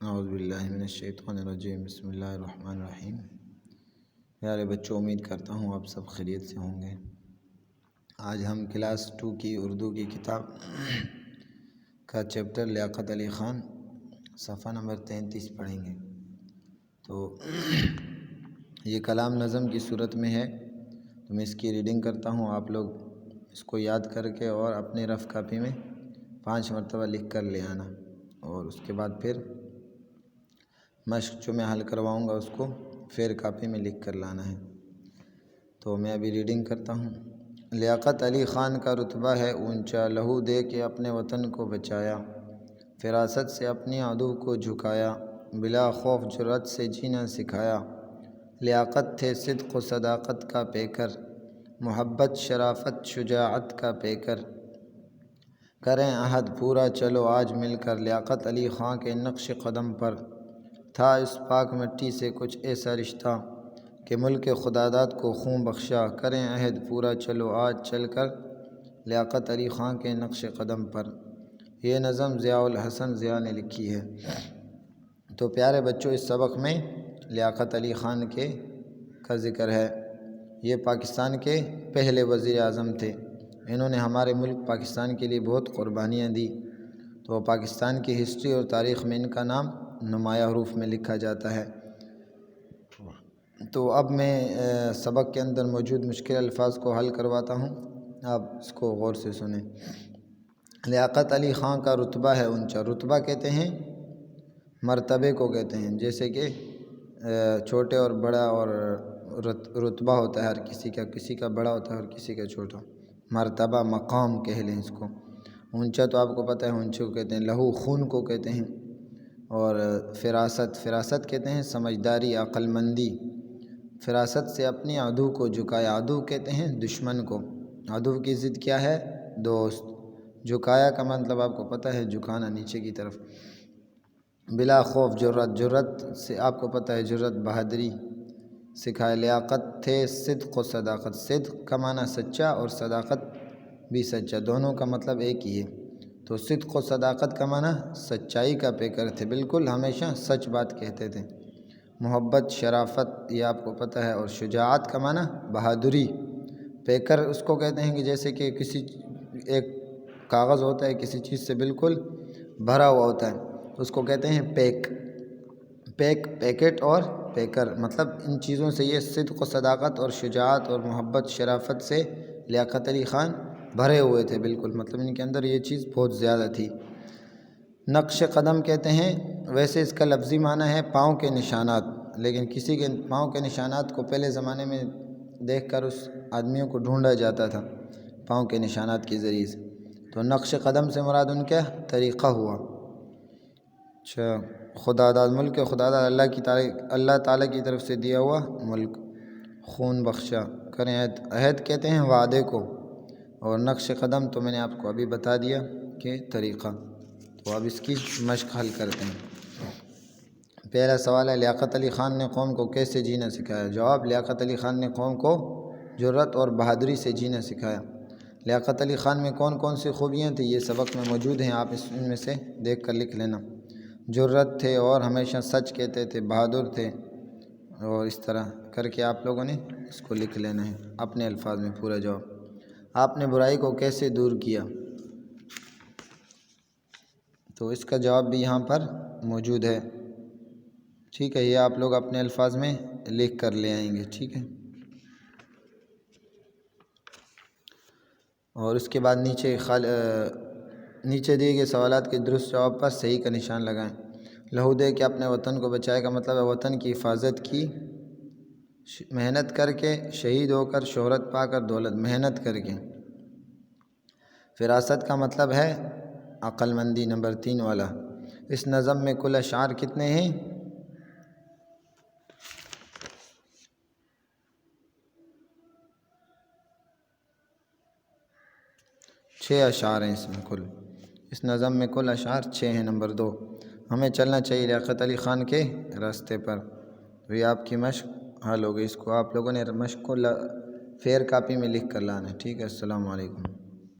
اعوذ باللہ من الشیطان الرجیم، بسم اللہ الرحمن الرحیم۔ پیارے بچوں، امید کرتا ہوں آپ سب خیریت سے ہوں گے۔ آج ہم کلاس 2 کی اردو کی کتاب کا چیپٹر لیاقت علی خان صفحہ نمبر 33 پڑھیں گے۔ تو یہ کلام نظم کی صورت میں ہے، تو میں اس کی ریڈنگ کرتا ہوں، آپ لوگ اس کو یاد کر کے اور اپنے رف کاپی میں 5 مرتبہ لکھ کر لے آنا، اور اس کے بعد پھر مشق جو میں حل کرواؤں گا اس کو پھر کاپی میں لکھ کر لانا ہے۔ تو میں ابھی ریڈنگ کرتا ہوں۔ لیاقت علی خان کا رتبہ ہے اونچا، لہو دے کے اپنے وطن کو بچایا، فراست سے اپنی عدو کو جھکایا، بلا خوف جرأت سے جینا سکھایا، لیاقت تھے صدق و صداقت کا پیکر، محبت شرافت شجاعت کا پیکر، کریں عہد پورا چلو آج مل کر، لیاقت علی خان کے نقش قدم پر تھا اس پاک مٹی سے کچھ ایسا رشتہ کہ ملک خداداد کو خون بخشا، کریں عہد پورا چلو آج چل کر، لیاقت علی خان کے نقش قدم پر۔ یہ نظم ضیاء الحسن ضیاء نے لکھی ہے۔ تو پیارے بچوں، اس سبق میں لیاقت علی خان کا ذکر ہے۔ یہ پاکستان کے پہلے وزیر اعظم تھے۔ انہوں نے ہمارے ملک پاکستان کے لیے بہت قربانیاں دی، تو پاکستان کی ہسٹری اور تاریخ میں ان کا نام نمایاں حروف میں لکھا جاتا ہے۔ تو اب میں سبق کے اندر موجود مشکل الفاظ کو حل کرواتا ہوں، آپ اس کو غور سے سنیں۔ لیاقت علی خان کا رتبہ ہے اونچا۔ رتبہ کہتے ہیں مرتبے کو کہتے ہیں، جیسے کہ چھوٹے اور بڑا اور رتبہ ہوتا ہے ہر کسی کا بڑا ہوتا ہے اور کسی کا چھوٹا۔ مرتبہ مقام کہہ لیں اس کو۔ اونچا تو آپ کو پتہ ہے اونچے کو کہتے ہیں، لہو خون کو کہتے ہیں، اور فراست کہتے ہیں سمجھداری عقل مندی، فراست سے اپنی عدو کو جھکایا، عدو کہتے ہیں دشمن کو، عدو کی ضد کیا ہے؟ دوست۔ جھکایا کا مطلب آپ کو پتہ ہے جھکانا نیچے کی طرف۔ بلا خوف جرأت سے آپ کو پتہ ہے جرأت بہادری سکھائے، لیاقت تھے صدق و صداقت، صدق کا معنی سچا اور صداقت بھی سچا، دونوں کا مطلب ایک ہی ہے۔ تو صدق و صداقت کا معنی سچائی کا پیکر تھے، بالکل ہمیشہ سچ بات کہتے تھے۔ محبت شرافت یہ آپ کو پتہ ہے، اور شجاعت کا معنی بہادری۔ پیکر اس کو کہتے ہیں کہ جیسے کہ ایک کاغذ ہوتا ہے کسی چیز سے بالکل بھرا ہوا ہوتا ہے، اس کو کہتے ہیں پیکٹ اور پیکر، مطلب ان چیزوں سے یہ صدق و صداقت اور شجاعت اور محبت شرافت سے لیاقت علی خان بھرے ہوئے تھے بالکل، مطلب ان کے اندر یہ چیز بہت زیادہ تھی۔ نقش قدم کہتے ہیں، ویسے اس کا لفظی معنی ہے پاؤں کے نشانات، لیکن کسی کے پاؤں کے نشانات کو پہلے زمانے میں دیکھ کر اس آدمیوں کو ڈھونڈا جاتا تھا پاؤں کے نشانات کے ذریعے سے، تو نقش قدم سے مراد ان کا طریقہ ہوا۔ اچھا، خداداد، ملک خداداد اللہ تعالیٰ کی طرف سے دیا ہوا ملک، خون بخشا، کریں عہد کہتے ہیں وعدے کو، اور نقش قدم تو میں نے آپ کو ابھی بتا دیا کہ طریقہ۔ تو اب اس کی مشق حل کرتے ہیں۔ پہلا سوال ہے، لیاقت علی خان نے قوم کو کیسے جینا سکھایا؟ جواب، لیاقت علی خان نے قوم کو جرأت اور بہادری سے جینا سکھایا۔ لیاقت علی خان میں کون کون سی خوبیاں تھیں یہ سبق میں موجود ہیں، آپ ان میں سے دیکھ کر لکھ لینا۔ جرأت تھے اور ہمیشہ سچ کہتے تھے، بہادر تھے، اور اس طرح کر کے آپ لوگوں نے اس کو لکھ لینا ہے اپنے الفاظ میں پورا جواب۔ آپ نے برائی کو کیسے دور کیا؟ تو اس کا جواب بھی یہاں پر موجود ہے، ٹھیک ہے، یہ آپ لوگ اپنے الفاظ میں لکھ کر لے آئیں گے، ٹھیک ہے۔ اور اس کے بعد نیچے دیے گئے سوالات کے درست جواب پر صحیح کا نشان لگائیں۔ لہو دے کے اپنے وطن کو بچائے کا مطلب ہے وطن کی حفاظت کی، محنت کر کے، شہید ہو کر، شہرت پا کر، دولت، محنت کر کے۔ فراست کا مطلب ہے عقل مندی، نمبر 3 والا۔ اس نظم میں کل اشعار کتنے ہیں؟ 6 اشعار ہیں اس میں کل، اس نظم میں کل اشعار 6 ہیں، نمبر 2۔ ہمیں چلنا چاہیے لیاقت علی خان کے راستے پر۔ تو یہ آپ کی مشق حل ہو گئی، اس کو آپ لوگوں نے مشق کو فیر کاپی میں لکھ کر لانا ہے، ٹھیک ہے۔ السلام علیکم۔